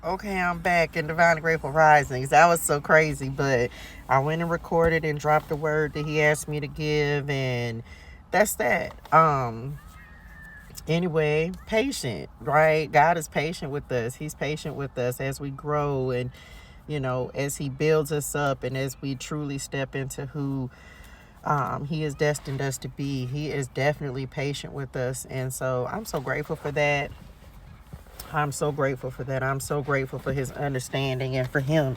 Okay, I'm back in Divine Grateful Risings. That was so crazy, but I went and recorded and dropped the word that he asked me to give, and that's that. Anyway, patient, right? God is patient with us. He's patient with us as we grow and, as he builds us up and as we truly step into who he has destined us to be. He is definitely patient with us. And so I'm so grateful for that. I'm so grateful for that. I'm so grateful for his understanding and for him,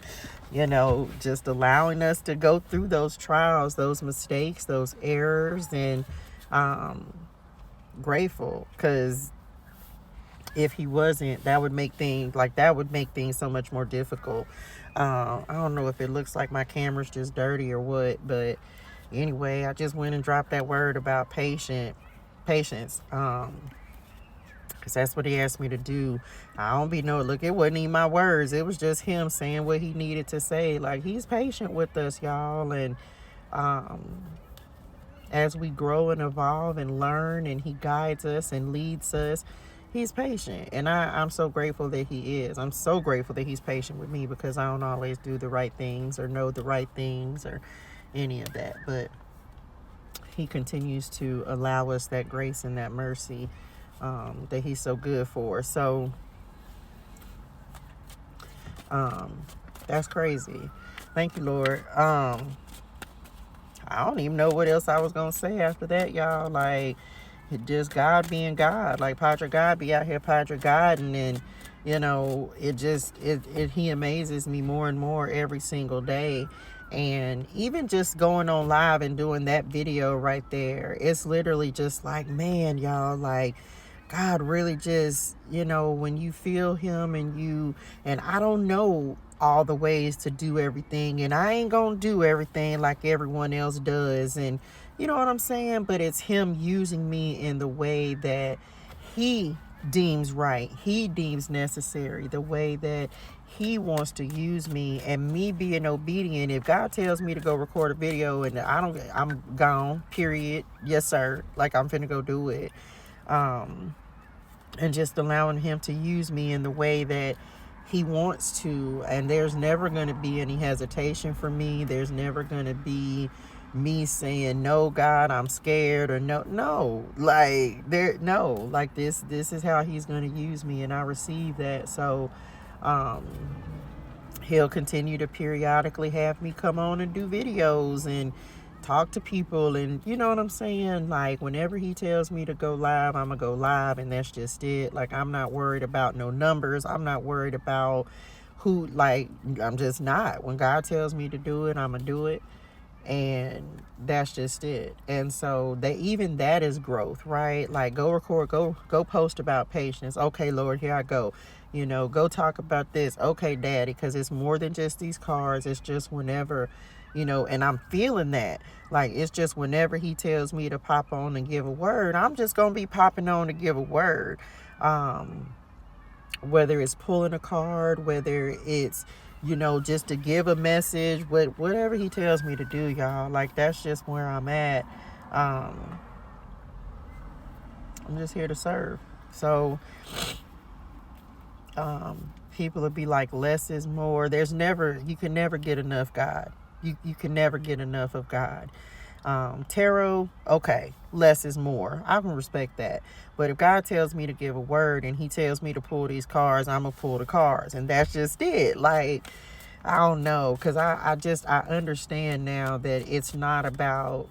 just allowing us to go through those trials, those mistakes, those errors, and grateful because if he wasn't, that would make things so much more difficult. I don't know if it looks like my camera's just dirty or what, but anyway, I just went and dropped that word about patience. Because that's what he asked me to do. I don't be look, it wasn't even my words. It was just him saying what he needed to say. Like, he's patient with us, y'all. And as we grow and evolve and learn and he guides us and leads us, he's patient. And I'm so grateful that he is. I'm so grateful that he's patient with me because I don't always do the right things or know the right things or any of that. But he continues to allow us that grace and that mercy that he's so good for. So that's crazy. Thank you, Lord. I don't even know what else I was gonna say after that, y'all. Like, just God being God. Like, Padre God be out here Padre God, and then he amazes me more and more every single day. And even just going on live and doing that video right there, it's literally just like, man, y'all, like, God really just, when you feel him and I don't know all the ways to do everything, and I ain't gonna do everything like everyone else does, and you know what I'm saying? But it's him using me in the way that he deems right, he deems necessary, the way that he wants to use me, and me being obedient. If God tells me to go record a video and I'm gone, period. Yes, sir. Like, I'm finna go do it. And just allowing him to use me in the way that he wants to. And there's never going to be any hesitation for me. There's never going to be me saying, no, God, I'm scared, or no, like, this is how he's going to use me, and I receive that. So he'll continue to periodically have me come on and do videos and talk to people, and you know what I'm saying? Like, whenever he tells me to go live, I'm gonna go live, and that's just it. Like, I'm not worried about no numbers. I'm not worried about who, like, I'm just not. When God tells me to do it, I'm gonna do it, and that's just it. And so even that is growth, right? Like, go record, go post about patience. Okay, Lord, here I go. Go talk about this. Okay, Daddy, because it's more than just these cards. It's just whenever, and I'm feeling that. Like, it's just whenever he tells me to pop on and give a word, I'm just going to be popping on to give a word. Whether it's pulling a card, whether it's, just to give a message, whatever he tells me to do, y'all. Like, that's just where I'm at. I'm just here to serve. So, people will be like, less is more. You can never get enough God. You can never get enough of God. Tarot, okay, less is more. I can respect that. But if God tells me to give a word and he tells me to pull these cards, I'm going to pull the cards. And that's just it. Like, I don't know. Because I understand now that it's not about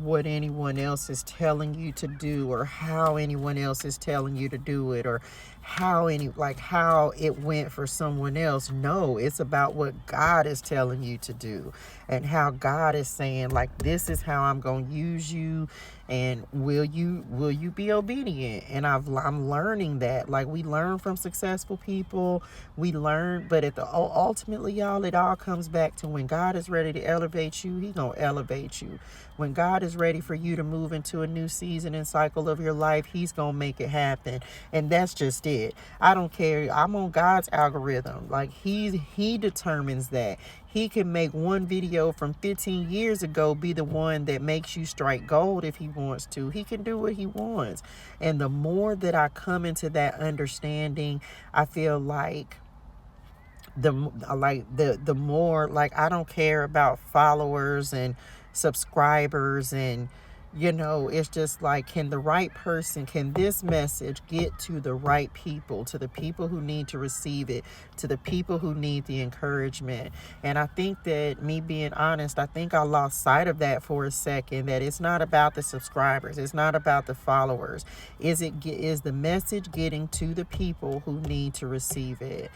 what anyone else is telling you to do, or how anyone else is telling you to do it, or how it went for someone else. No, it's about what God is telling you to do, and how God is saying, like, this is how I'm going to use you, and will you be obedient? And I'm learning that. Like, we learn from successful people, but ultimately, y'all, it all comes back to when God is ready to elevate you, he gonna elevate you. When God is ready for you to move into a new season and cycle of your life, he's gonna make it happen. And that's just it. it. I don't care. I'm on God's algorithm. Like he determines that. He can make one video from 15 years ago be the one that makes you strike gold if he wants to. He can do what he wants. And the more that I come into that understanding, I feel like the more, like, I don't care about followers and subscribers, and it's just like, can this message get to the right people, to the people who need to receive it, to the people who need the encouragement? And I think that, me being honest, I think I lost sight of that for a second, that it's not about the subscribers, it's not about the followers. Is the message getting to the people who need to receive it?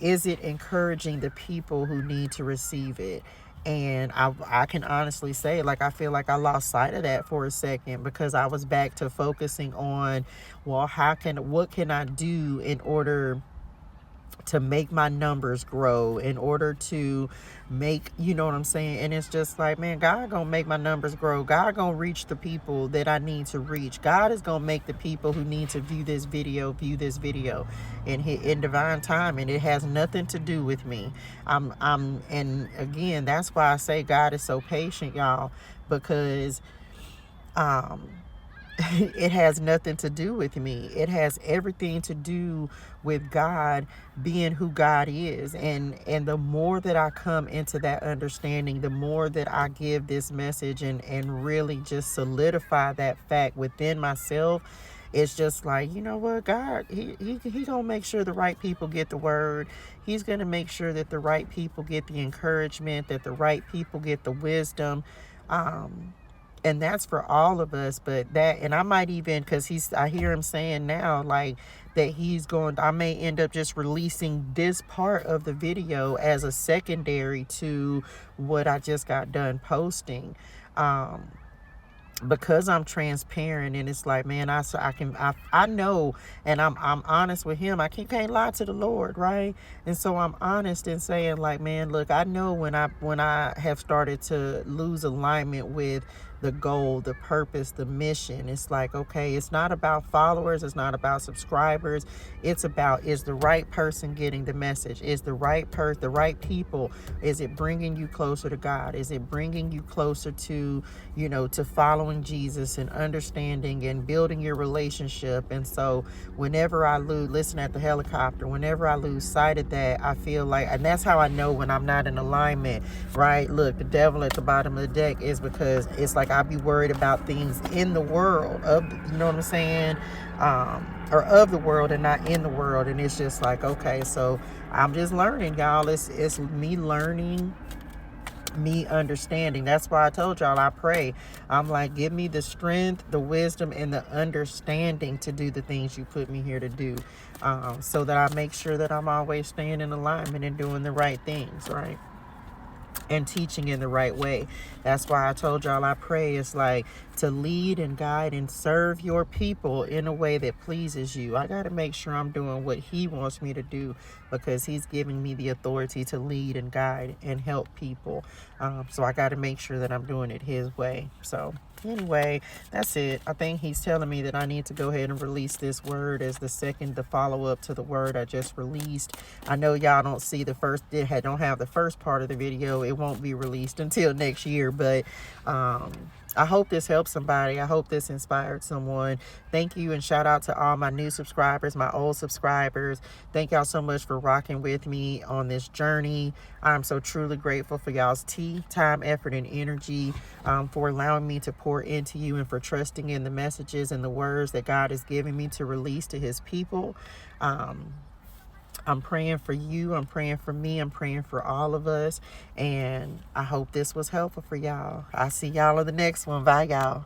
Is it encouraging the people who need to receive it? And I can honestly say, like, I feel like I lost sight of that for a second, because I was back to focusing on, well, what can I do in order to make my numbers grow, in order to make, you know what I'm saying? And it's just like, man, God gonna make my numbers grow. God gonna reach the people that I need to reach. God is gonna make the people who need to view this video in divine time, and it has nothing to do with me. And again, that's why I say God is so patient, y'all, because it has nothing to do with me. It has everything to do with God being who God is. And the more that I come into that understanding, the more that I give this message and really just solidify that fact within myself, it's just like, you know what, God, he gonna make sure the right people get the word. He's gonna make sure that the right people get the encouragement, that the right people get the wisdom. And that's for all of us. But that, and I might even, because I hear him saying now, like, that I may end up just releasing this part of the video as a secondary to what I just got done posting. Because I'm transparent, and it's like, man, I know, and I'm honest with him. I can't lie to the Lord, right? And so I'm honest in saying, like, man, look, I know when I have started to lose alignment with the goal, the purpose, the mission. It's like, okay, it's not about followers, it's not about subscribers. It's about, is the right person getting the message? Is the right people? Is it bringing you closer to God? Is it bringing you closer to, to following Jesus and understanding and building your relationship? And so whenever I listen at the helicopter, whenever I lose sight of that, I feel like, and that's how I know when I'm not in alignment, right? Look, the devil at the bottom of the deck is because it's like I be worried about things in the world you know what I'm saying? Or of the world and not in the world. And it's just like, okay, so I'm just learning, y'all. It's me learning, me understanding. That's why I told y'all I pray. I'm like, give me the strength, the wisdom, and the understanding to do the things you put me here to do, so that I make sure that I'm always staying in alignment and doing the right things, right? And teaching in the right way. That's why I told y'all I pray. It's like to lead and guide and serve your people in a way that pleases you. I got to make sure I'm doing what he wants me to do, because he's giving me the authority to lead and guide and help people. So I got to make sure that I'm doing it his way. So anyway, that's it. I think he's telling me that I need to go ahead and release this word as the follow-up to the word I just released. I know y'all don't see don't have the first part of the video. It won't be released until next year, but I hope this helps somebody. I hope this inspired someone. Thank you, and shout out to all my new subscribers, my old subscribers. Thank y'all so much for rocking with me on this journey. I'm so truly grateful for y'all's time, effort, and energy, for allowing me to pour into you, and for trusting in the messages and the words that God is giving me to release to his people. I'm praying for you. I'm praying for me. I'm praying for all of us. And I hope this was helpful for y'all. I'll see y'all in the next one. Bye, y'all.